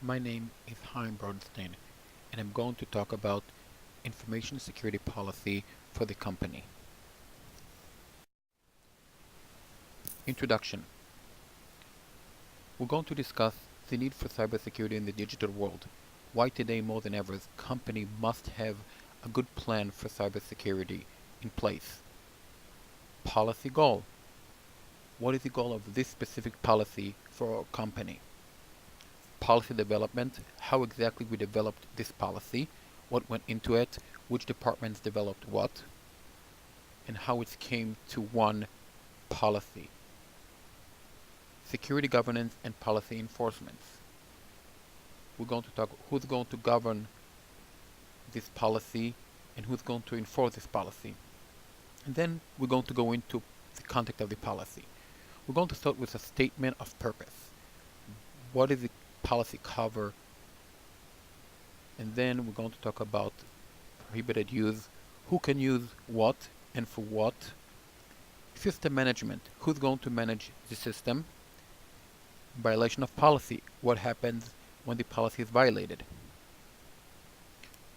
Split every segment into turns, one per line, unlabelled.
My name is Chaim Bernstein, and I'm going to talk about information security policy for the company. Introduction. We're going to discuss the need for cybersecurity in the digital world. Why today more than ever, a company must have a good plan for cybersecurity in place. Policy goal. What is the goal of this specific policy for our company? Policy development, how exactly we developed this policy, what went into it, which departments developed what, and how it came to one policy. Security governance and policy enforcement. We're going to talk who's going to govern this policy and who's going to enforce this policy. And then we're going to go into the context of the policy. We're going to start with a statement of purpose. What does the policy cover? And then we're going to talk about prohibited use, who can use what and for what. System management, who's going to manage the system. Violation of policy, what happens when the policy is violated.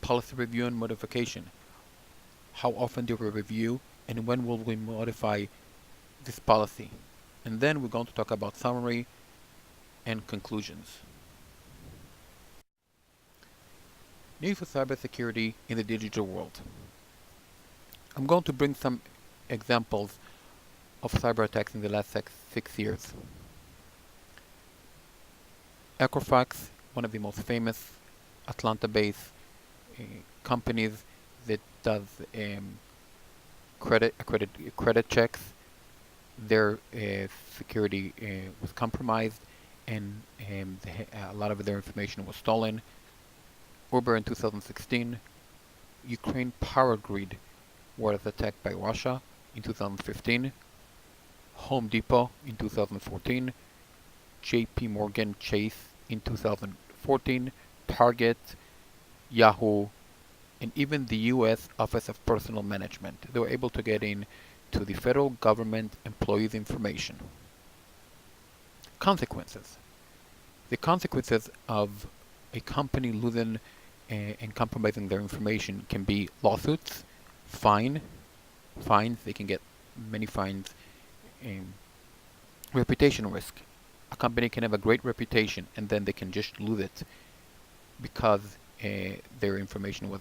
Policy review and modification, how often do we review and when will we modify this policy. And then we're going to talk about summary and conclusions. Need for cybersecurity in the digital world. I'm going to bring some examples of cyber attacks in the last 6 years. Equifax, one of the most famous Atlanta-based companies that does credit checks. Their security was compromised, and a lot of their information was stolen. Uber in 2016, Ukraine power grid was attacked by Russia in 2015, Home Depot in 2014, JP Morgan Chase in 2014, Target, Yahoo, and even the US Office of Personnel Management. They were able to get in to the federal government employees' information. Consequences. The consequences of a company losing and compromising their information can be lawsuits, fines, they can get many fines, reputation risk. A company can have a great reputation and then they can just lose it because their information was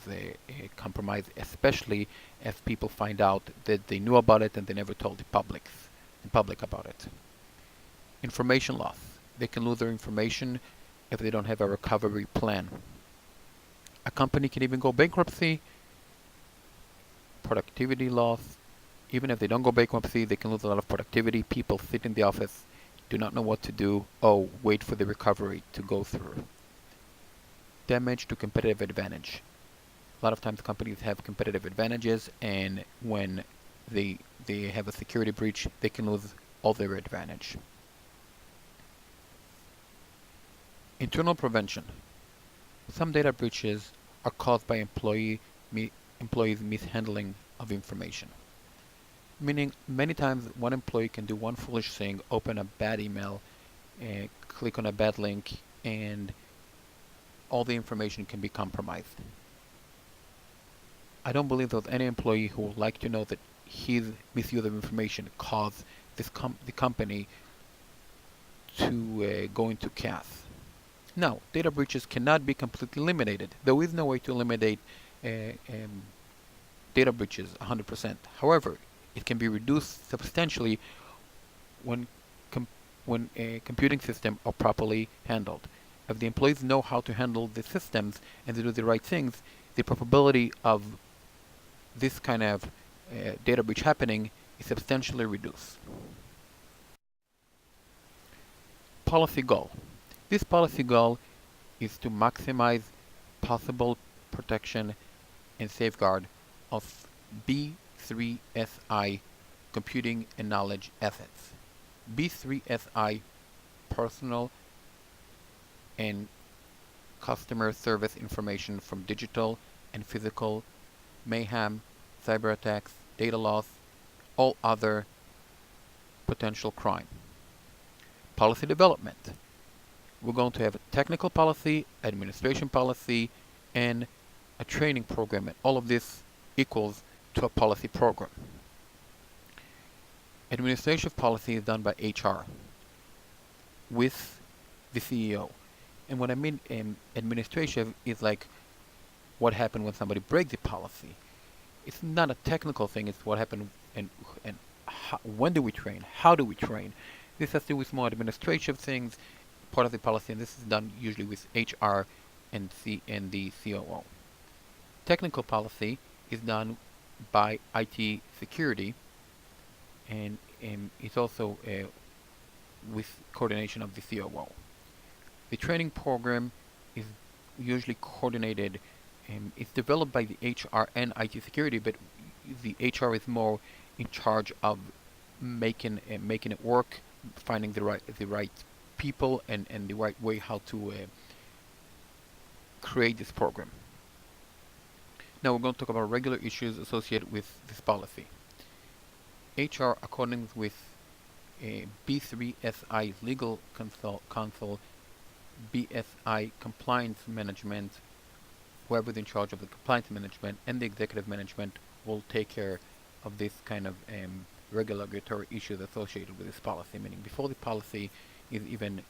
compromised, especially if people find out that they knew about it and they never told the public about it. Information loss. They can lose their information if they don't have a recovery plan. A company can even go bankruptcy. Productivity loss. Even if they don't go bankruptcy, they can lose a lot of productivity. People sit in the office, do not know what to do. Oh, wait for the recovery to go through. Damage to competitive advantage. A lot of times companies have competitive advantages, and when they have a security breach, they can lose all their advantage. Internal prevention. Some data breaches are caused by employees mishandling of information. Meaning, many times one employee can do one foolish thing, open a bad email, click on a bad link, and all the information can be compromised. I don't believe there's any employee who would like to know that his misuse of information caused the company to go into chaos. Now, data breaches cannot be completely eliminated. There is no way to eliminate data breaches 100%. However, it can be reduced substantially when computing systems are properly handled. If the employees know how to handle the systems and they do the right things, the probability of this kind of data breach happening is substantially reduced. Policy goal. This policy goal is to maximize possible protection and safeguard of B3SI computing and knowledge assets. B3SI personal and customer service information from digital and physical mayhem, cyber attacks, data loss, all other potential crime. Policy development. We're going to have a technical policy, administration policy, and a training program, and all of this equals to a policy program. Administrative policy is done by HR with the CEO. And what I mean administrative is like what happened when somebody breaks the policy. It's not a technical thing, it's what happened and when do we train, how do we train. This has to do with more administrative things, part of the policy, and this is done usually with HR and the COO. Technical policy is done by IT security, and it's also with coordination of the COO. The training program is usually coordinated. It's developed by the HR and IT security, but the HR is more in charge of making it work, finding the right people and the right way how to create this program. Now we're going to talk about regular issues associated with this policy. HR, according with B3SI legal counsel, BSI compliance management, whoever's in charge of the compliance management and the executive management will take care of this kind of regulatory issues associated with this policy, meaning before the policy is even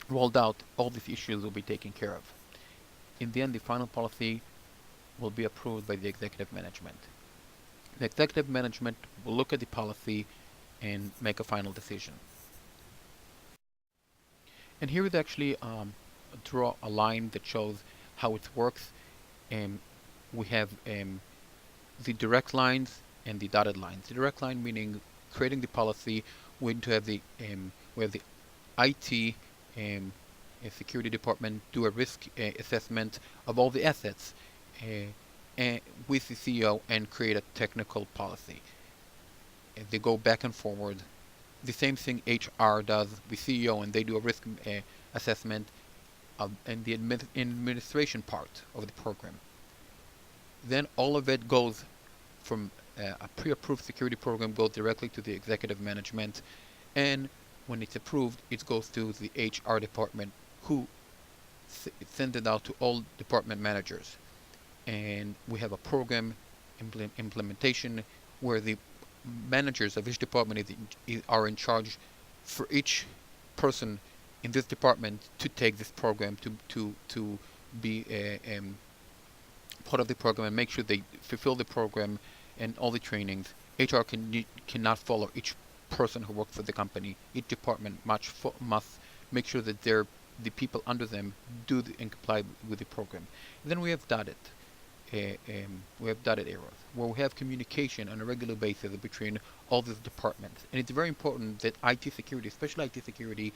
rolled out, all these issues will be taken care of. In the end, the final policy will be approved by the executive management. The executive management will look at the policy and make a final decision. And here is actually draw a line that shows how it works. We have the direct lines and the dotted lines. The direct line meaning creating the policy. We're going to have the IT security department do a risk assessment of all the assets with the CEO and create a technical policy. They go back and forward. The same thing HR does with CEO, and they do a risk assessment and the administration part of the program. Then all of it goes from a pre-approved security program goes directly to the executive management, and when it's approved, it goes to the HR department, who sends it out to all department managers. And we have a program implementation where the managers of each department are in charge for each person in this department to take this program, to be part of the program and make sure they fulfill the program and all the trainings. HR cannot follow each person who works for the company. Each department must make sure that the people under them do and comply with the program. And then we have dotted areas where we have communication on a regular basis between all these departments. And it's very important that IT security, especially IT security,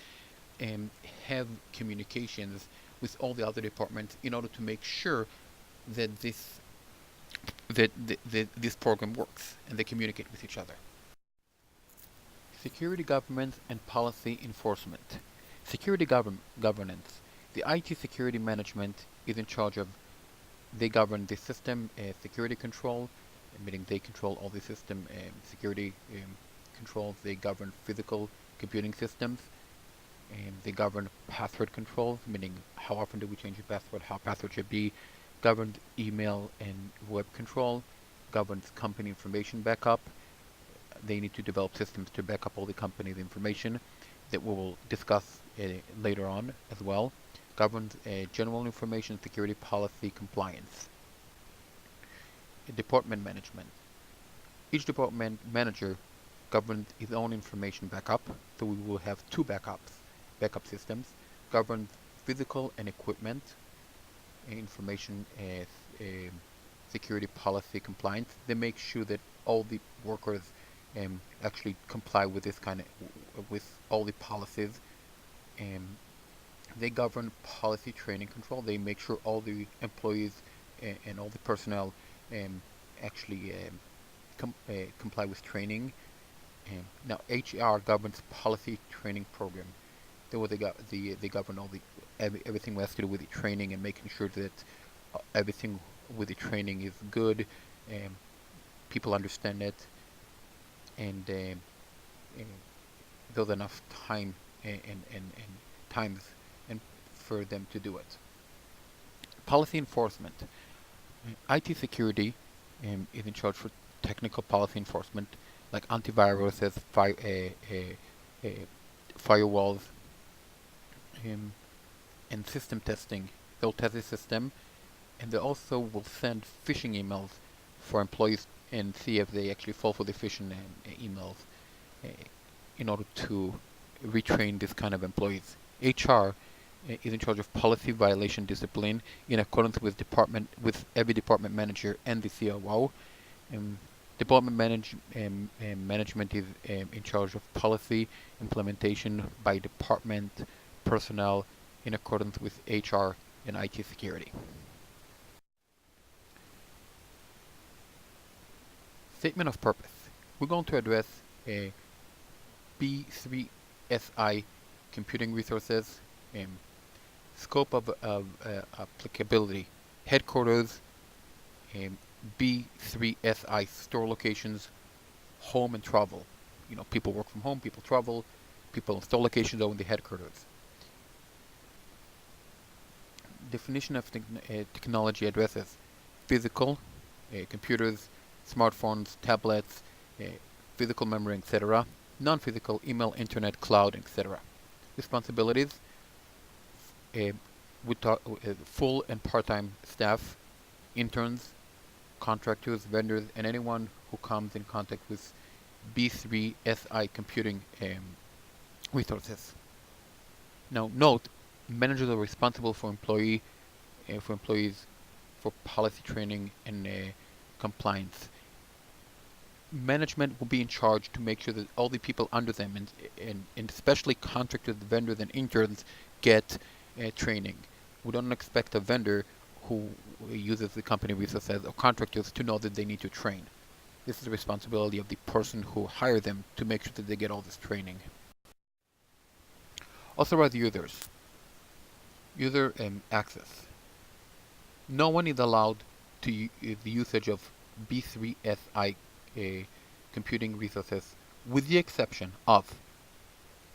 have communications with all the other departments in order to make sure that this program works and they communicate with each other. Security governance and policy enforcement. Security governance. The IT security management is in charge of, they govern the system security control, meaning they control all the system security controls. They govern physical computing systems. They govern password controls, meaning how often do we change the password, how password should be. Governs email and web control. Governs company information backup. They need to develop systems to back up all the company's information that we will discuss later on as well. Governs general information security policy compliance. Department management. Each department manager governs his own information backup, so we will have two backup systems. Governs physical and equipment information security policy compliance. They make sure that all the workers actually comply with this with all the policies. They govern policy training control. They make sure all the employees and all the personnel actually comply with training. Now HR governs policy training program. They govern all the everything that has to do with the training and making sure that everything with the training is good, people understand it, and there's enough time and times and for them to do it. Policy enforcement. IT security is in charge for technical policy enforcement, like antiviruses, firewalls, um, and system testing. They'll test the system, and they also will send phishing emails for employees and see if they actually fall for the phishing emails uh, in order to retrain this kind of employees. HR is in charge of policy violation discipline in accordance with every department manager and the COO. Um, management is in charge of policy implementation by department personnel in accordance with HR and IT security. Statement of purpose. We're going to address B3SI computing resources, scope of applicability, headquarters, B3SI store locations, home and travel. People work from home, people travel, people in store locations are in the headquarters. Definition of technology addresses physical, computers, smartphones, tablets, physical memory, etc. Non-physical, email, internet, cloud, etc. Responsibilities, full and part-time staff, interns, contractors, vendors, and anyone who comes in contact with B3SI computing resources. Now, note, managers are responsible for employees, for policy training and compliance. Management will be in charge to make sure that all the people under them, and especially contractors, vendors, and interns, get training. We don't expect a vendor who uses the company resources or contractors to know that they need to train. This is the responsibility of the person who hired them to make sure that they get all this training. Authorized users. User access. No one is allowed to use the usage of B3SI computing resources, with the exception of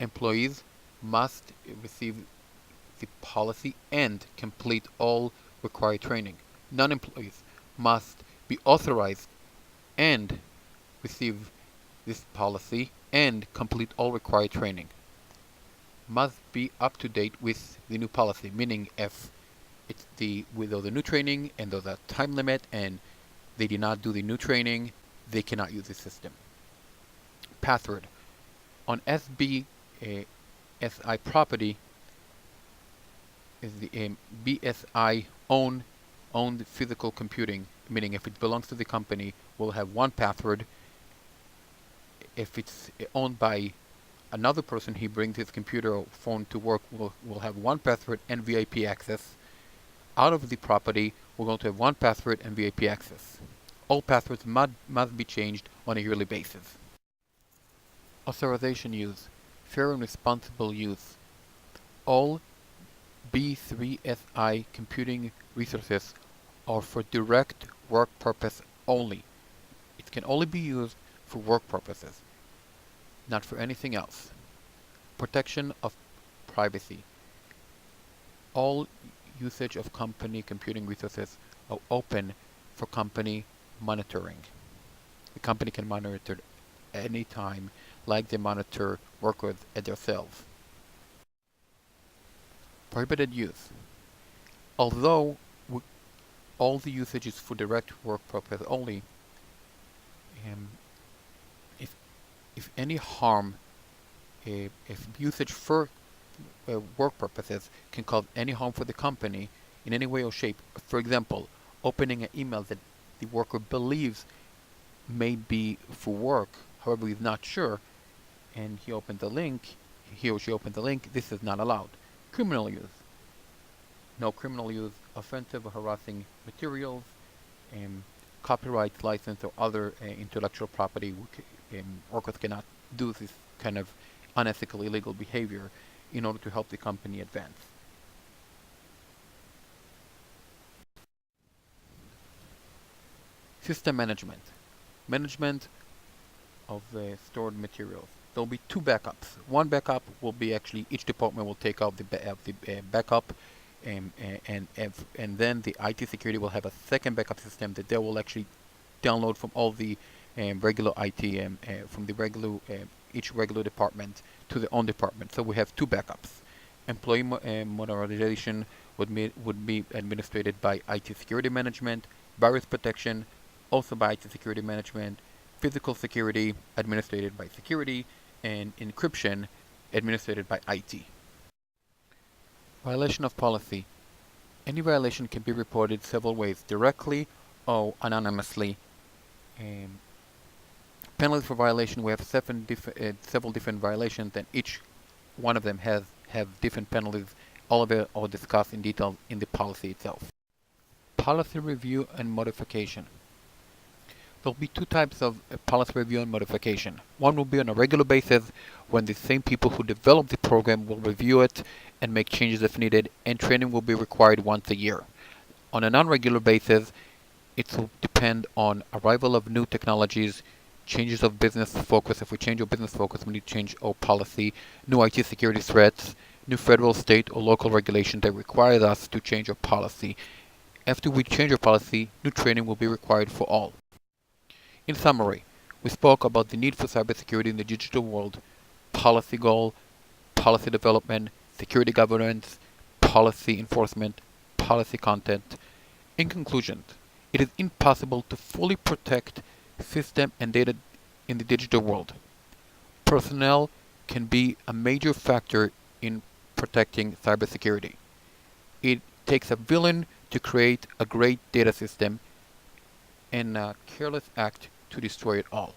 employees must receive the policy and complete all required training. Non-employees must be authorized and receive this policy and complete all required training. Must be up to date with the new policy, meaning if it's with the new training and there's a time limit and they did not do the new training, they cannot use the system. Password. On SI property is the BSI owned physical computing, meaning if it belongs to the company, will have one password. If it's owned by another person, he brings his computer or phone to work, will have one password and VIP access. Out of the property, we're going to have one password and VIP access. All passwords must be changed on a yearly basis. Authorization use. Fair and responsible use. All B3SI computing resources are for direct work purpose only. It can only be used for work purposes, not for anything else. Protection of privacy. All usage of company computing resources are open for company monitoring. The company can monitor any time, like they monitor workers at themselves. Prohibited use. Although all the usage is for direct work purpose only, if any harm, if usage for work purposes can cause any harm for the company in any way or shape, for example, opening an email that the worker believes may be for work, however he's not sure, and he or she opens the link, this is not allowed. Criminal use. No criminal use, offensive or harassing materials, copyright, license, or other intellectual property. Workers cannot do this kind of unethical, illegal behavior in order to help the company advance. System management. Management of stored materials. there'll be two backups. One backup will be actually each department will take out the backup, and then the IT security will have a second backup system that they will actually download from all the regular IT from the regular each regular department to their own department. So we have two backups. Employee modernization would be administered by IT security management, virus protection also by IT security management, physical security administered by security, and encryption administered by IT. Violation of policy. Any violation can be reported several ways, directly or anonymously. Um, Penalties for violation, we have several different violations, and each one of them have different penalties. All of it are discussed in detail in the policy itself. Policy review and modification. There'll be two types of policy review and modification. One will be on a regular basis when the same people who develop the program will review it and make changes if needed, and training will be required once a year. On a non-regular basis, it will depend on arrival of new technologies, changes of business focus. If we change our business focus, we need to change our policy, new IT security threats, new federal, state, or local regulation that requires us to change our policy. After we change our policy, new training will be required for all. In summary, we spoke about the need for cybersecurity in the digital world, policy goal, policy development, security governance, policy enforcement, policy content. In conclusion, it is impossible to fully protect system and data in the digital world. Personnel can be a major factor in protecting cybersecurity. It takes a villain to create a great data system and a careless act to destroy it all.